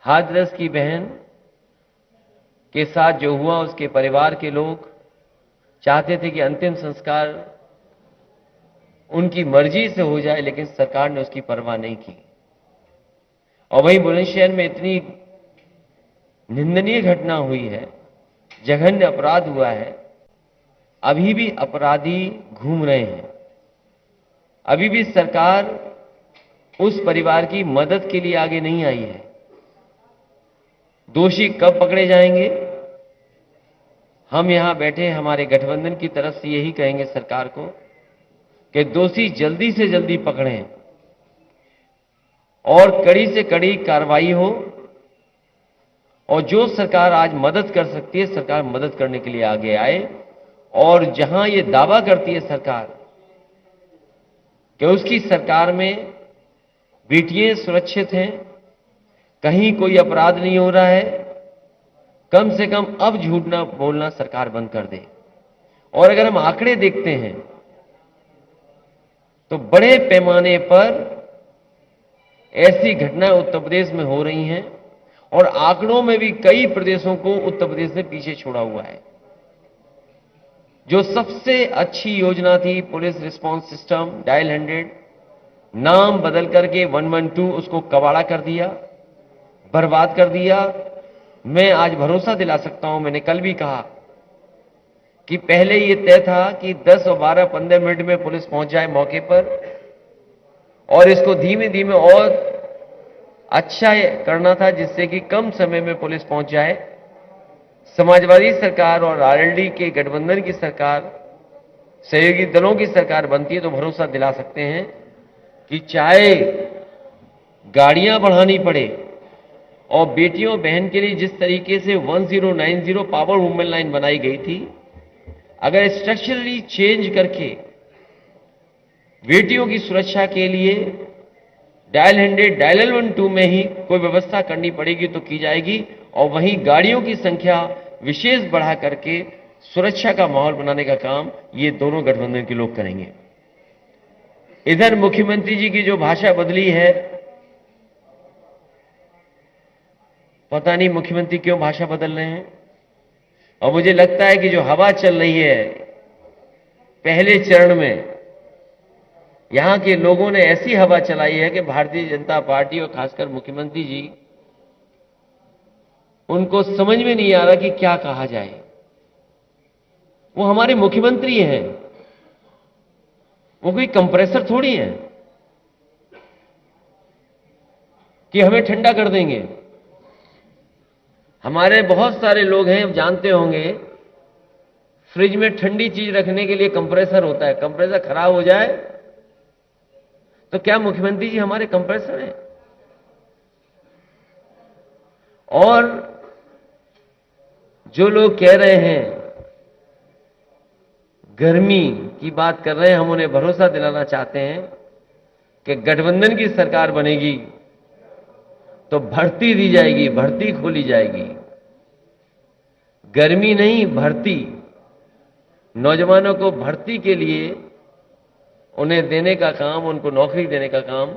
हाथरस की बहन के साथ जो हुआ, उसके परिवार के लोग चाहते थे कि अंतिम संस्कार उनकी मर्जी से हो जाए, लेकिन सरकार ने उसकी परवाह नहीं की। और वहीं बुलंदशहर में इतनी निंदनीय घटना हुई है, जघन्य अपराध हुआ है, अभी भी अपराधी घूम रहे हैं। अभी भी सरकार उस परिवार की मदद के लिए आगे नहीं आई है। दोषी कब पकड़े जाएंगे? हम यहां बैठे हमारे गठबंधन की तरफ से यही कहेंगे सरकार को कि दोषी जल्दी से जल्दी पकड़ें और कड़ी से कड़ी कार्रवाई हो। और जो सरकार आज मदद कर सकती है, सरकार मदद करने के लिए आगे आए। और जहां ये दावा करती है सरकार कि उसकी सरकार में बेटियां सुरक्षित हैं, कहीं कोई अपराध नहीं हो रहा है, कम से कम अब झूठ ना बोलना सरकार बंद कर दे। और अगर हम आंकड़े देखते हैं तो बड़े पैमाने पर ऐसी घटनाएं उत्तर प्रदेश में हो रही हैं और आंकड़ों में भी कई प्रदेशों को उत्तर प्रदेश ने पीछे छोड़ा हुआ है। जो सबसे अच्छी योजना थी पुलिस रिस्पांस सिस्टम डायल 100, नाम बदल करके 112 उसको कबाड़ा कर दिया, बर्बाद कर दिया। मैं आज भरोसा दिला सकता हूं, मैंने कल भी कहा कि पहले यह तय था कि 10 और 12 15 मिनट में पुलिस पहुंच जाए मौके पर, और इसको धीमे धीमे और अच्छा करना था जिससे कि कम समय में पुलिस पहुंच जाए। समाजवादी सरकार और आरएलडी के गठबंधन की सरकार, सहयोगी दलों की सरकार बनती है तो भरोसा दिला सकते हैं कि चाहे गाड़ियां बढ़ानी पड़े और बेटियों बहन के लिए जिस तरीके से 1090 पावर वुमेन लाइन बनाई गई थी, अगर स्ट्रक्चरली चेंज करके बेटियों की सुरक्षा के लिए डायल 100 डायल 112 में ही कोई व्यवस्था करनी पड़ेगी तो की जाएगी। और वहीं गाड़ियों की संख्या विशेष बढ़ा करके सुरक्षा का माहौल बनाने का काम ये दोनों गठबंधन के लोग करेंगे। इधर मुख्यमंत्री जी की जो भाषा बदली है, पता नहीं मुख्यमंत्री क्यों भाषा बदल रहे हैं। और मुझे लगता है कि जो हवा चल रही है पहले चरण में, यहां के लोगों ने ऐसी हवा चलाई है कि भारतीय जनता पार्टी और खासकर मुख्यमंत्री जी, उनको समझ में नहीं आ रहा कि क्या कहा जाए। वो हमारे मुख्यमंत्री हैं, वो कोई कंप्रेसर थोड़ी हैं कि हमें ठंडा कर देंगे। हमारे बहुत सारे लोग हैं, जानते होंगे, फ्रिज में ठंडी चीज रखने के लिए कंप्रेसर होता है। कंप्रेसर खराब हो जाए तो क्या मुख्यमंत्री जी हमारे कंप्रेसर हैं? और जो लोग कह रहे हैं, गर्मी की बात कर रहे हैं, हम उन्हें भरोसा दिलाना चाहते हैं कि गठबंधन की सरकार बनेगी तो भर्ती दी जाएगी, भर्ती खोली जाएगी। गर्मी नहीं, भर्ती। नौजवानों को भर्ती के लिए उन्हें देने का काम, उनको नौकरी देने का काम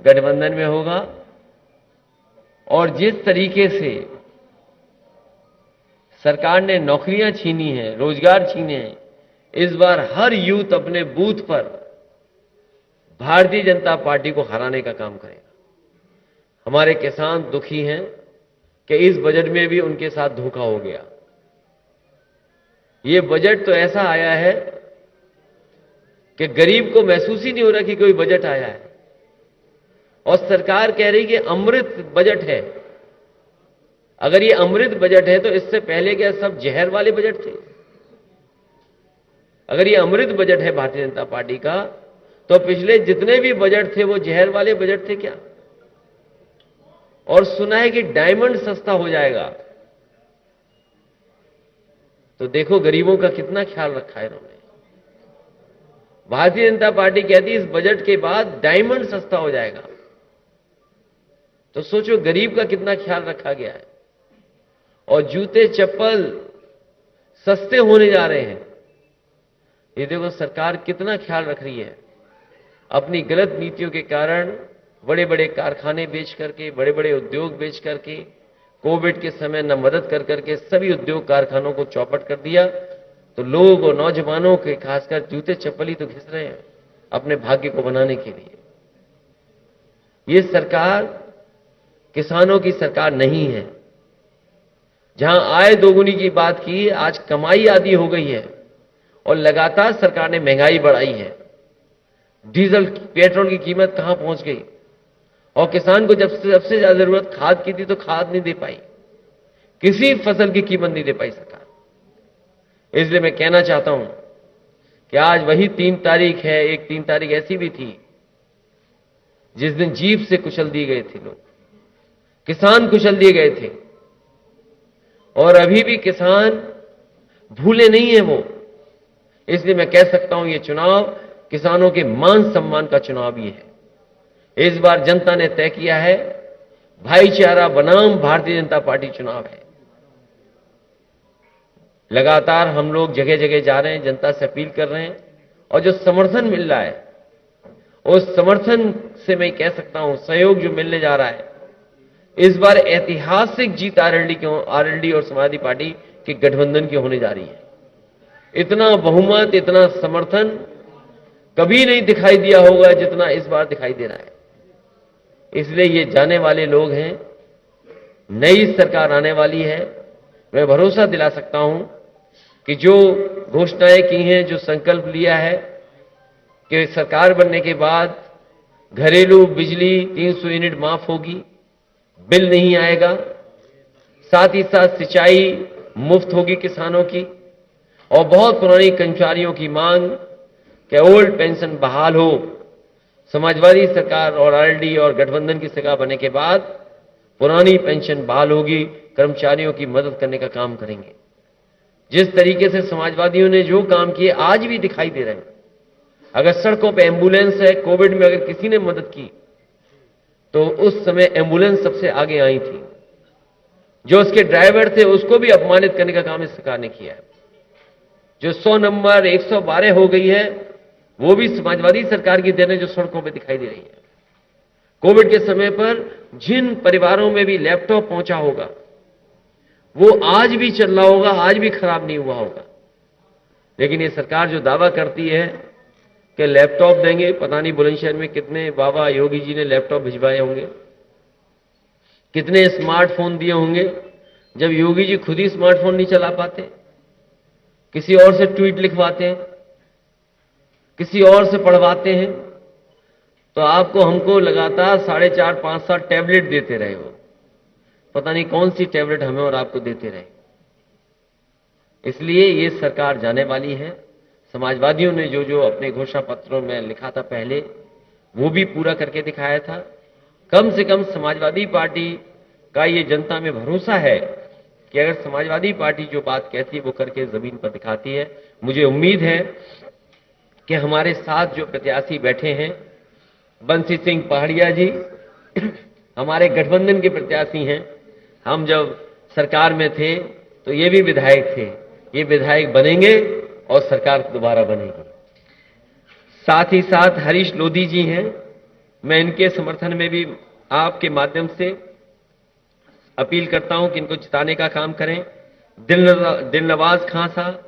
गठबंधन में होगा। और जिस तरीके से सरकार ने नौकरियां छीनी हैं, रोजगार छीने हैं, इस बार हर यूथ अपने बूथ पर भारतीय जनता पार्टी को हराने का काम करेगा। हमारे किसान दुखी हैं कि इस बजट में भी उनके साथ धोखा हो गया। ये बजट तो ऐसा आया है कि गरीब को महसूस ही नहीं हो रहा कि कोई बजट आया है। और सरकार कह रही कि अमृत बजट है। अगर ये अमृत बजट है तो इससे पहले क्या सब जहर वाले बजट थे? अगर ये अमृत बजट है भारतीय जनता पार्टी का, तो पिछले जितने भी बजट थे वो जहर वाले बजट थे क्या? और सुना है कि डायमंड सस्ता हो जाएगा। तो देखो गरीबों का कितना ख्याल रखा है इन्होंने। भारतीय जनता पार्टी कहती है इस बजट के बाद डायमंड सस्ता हो जाएगा। तो सोचो गरीब का कितना ख्याल रखा गया है। और जूते चप्पल सस्ते होने जा रहे हैं। ये देखो सरकार कितना ख्याल रख रही है। अपनी गलत नीतियों के कारण बड़े बड़े कारखाने बेच करके, बड़े बड़े उद्योग बेच करके, कोविड के समय न मदद कर करके सभी उद्योग कारखानों को चौपट कर दिया। तो लोग और नौजवानों के खासकर जूते चप्पल ही तो घिस रहे हैं अपने भाग्य को बनाने के लिए। ये सरकार किसानों की सरकार नहीं है। जहां आय दोगुनी की बात की, आज कमाई आधी हो गई है और लगातार सरकार ने महंगाई बढ़ाई है। डीजल पेट्रोल की कीमत कहां पहुंच गई और किसान को जब सबसे ज्यादा जरूरत खाद की थी तो खाद नहीं दे पाई, किसी फसल की कीमत नहीं दे पाई सरकार। इसलिए मैं कहना चाहता हूं कि आज वही 3 तारीख है, एक 3 तारीख ऐसी भी थी जिस दिन जीप से कुचल दिए गए थे लोग, किसान कुचल दिए गए थे। और अभी भी किसान भूले नहीं है वो। इसलिए मैं कह सकता हूं ये चुनाव किसानों के मान सम्मान का चुनाव भी है। इस बार जनता ने तय किया है, भाईचारा बनाम भारतीय जनता पार्टी चुनाव है। लगातार हम लोग जगह जगह जा रहे हैं, जनता से अपील कर रहे हैं और जो समर्थन मिल रहा है उस समर्थन से मैं कह सकता हूं, सहयोग जो मिलने जा रहा है, इस बार ऐतिहासिक जीत आरएलडी और समाजवादी पार्टी के गठबंधन की होने जा रही है। इतना बहुमत, इतना समर्थन कभी नहीं दिखाई दिया होगा जितना इस बार दिखाई दे रहा है। इसलिए ये जाने वाले लोग हैं, नई सरकार आने वाली है। मैं भरोसा दिला सकता हूं कि जो घोषणाएं की हैं, जो संकल्प लिया है कि सरकार बनने के बाद घरेलू बिजली 300 यूनिट माफ होगी, बिल नहीं आएगा, साथ ही साथ सिंचाई मुफ्त होगी किसानों की, और बहुत पुरानी कर्मचारियों की मांग कि ओल्ड पेंशन बहाल हो। समाजवादी सरकार और आरएलडी और गठबंधन की सरकार बनने के बाद पुरानी पेंशन बहाल होगी, कर्मचारियों की मदद करने का काम करेंगे। जिस तरीके से समाजवादियों ने जो काम किए आज भी दिखाई दे रहे हैं। अगर सड़कों पे एम्बुलेंस है, कोविड में अगर किसी ने मदद की तो उस समय एम्बुलेंस सबसे आगे आई थी। जो उसके ड्राइवर थे उसको भी अपमानित करने का काम इस सरकार ने किया है। जो 100 नंबर 112 हो गई है वो भी समाजवादी सरकार की देन है, जो सड़कों पे दिखाई दे रही है। कोविड के समय पर जिन परिवारों में भी लैपटॉप पहुंचा होगा वो आज भी चल रहा होगा, आज भी खराब नहीं हुआ होगा। लेकिन ये सरकार जो दावा करती है कि लैपटॉप देंगे, पता नहीं बुलंदशहर में कितने बाबा योगी जी ने लैपटॉप भिजवाए होंगे, कितने स्मार्टफोन दिए होंगे, जब योगी जी खुद ही स्मार्टफोन नहीं चला पाते, किसी और से ट्वीट लिखवाते हैं, किसी और से पढ़वाते हैं। तो आपको हमको लगातार 4.5-5 साल टैबलेट देते रहे हो, पता नहीं कौन सी टैबलेट हमें और आपको देते रहे। इसलिए ये सरकार जाने वाली है। समाजवादियों ने जो जो अपने घोषणा पत्रों में लिखा था पहले, वो भी पूरा करके दिखाया था। कम से कम समाजवादी पार्टी का ये जनता में भरोसा है कि अगर समाजवादी पार्टी जो बात कहती है वो करके जमीन पर दिखाती है। मुझे उम्मीद है कि हमारे साथ जो प्रत्याशी बैठे हैं, बंसी सिंह पहाड़िया जी हमारे गठबंधन के प्रत्याशी हैं। हम जब सरकार में थे तो ये भी विधायक थे, ये विधायक बनेंगे और सरकार दोबारा बनेगी। साथ ही साथ हरीश लोधी जी हैं, मैं इनके समर्थन में भी आपके माध्यम से अपील करता हूं कि इनको जिताने का काम करें। दिलनवाज खां साहब,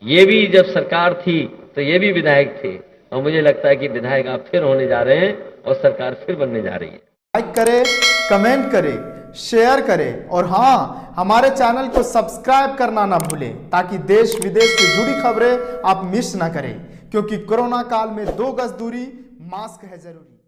ये भी जब सरकार थी तो ये भी विधायक थे और मुझे लगता है कि विधायक आप फिर होने जा रहे हैं और सरकार फिर बनने जा रही है। लाइक करें, कमेंट करें, शेयर करें और हाँ, हमारे चैनल को सब्सक्राइब करना ना भूलें ताकि देश विदेश से जुड़ी खबरें आप मिस ना करें, क्योंकि कोरोना काल में 2 गज दूरी, मास्क है जरूरी।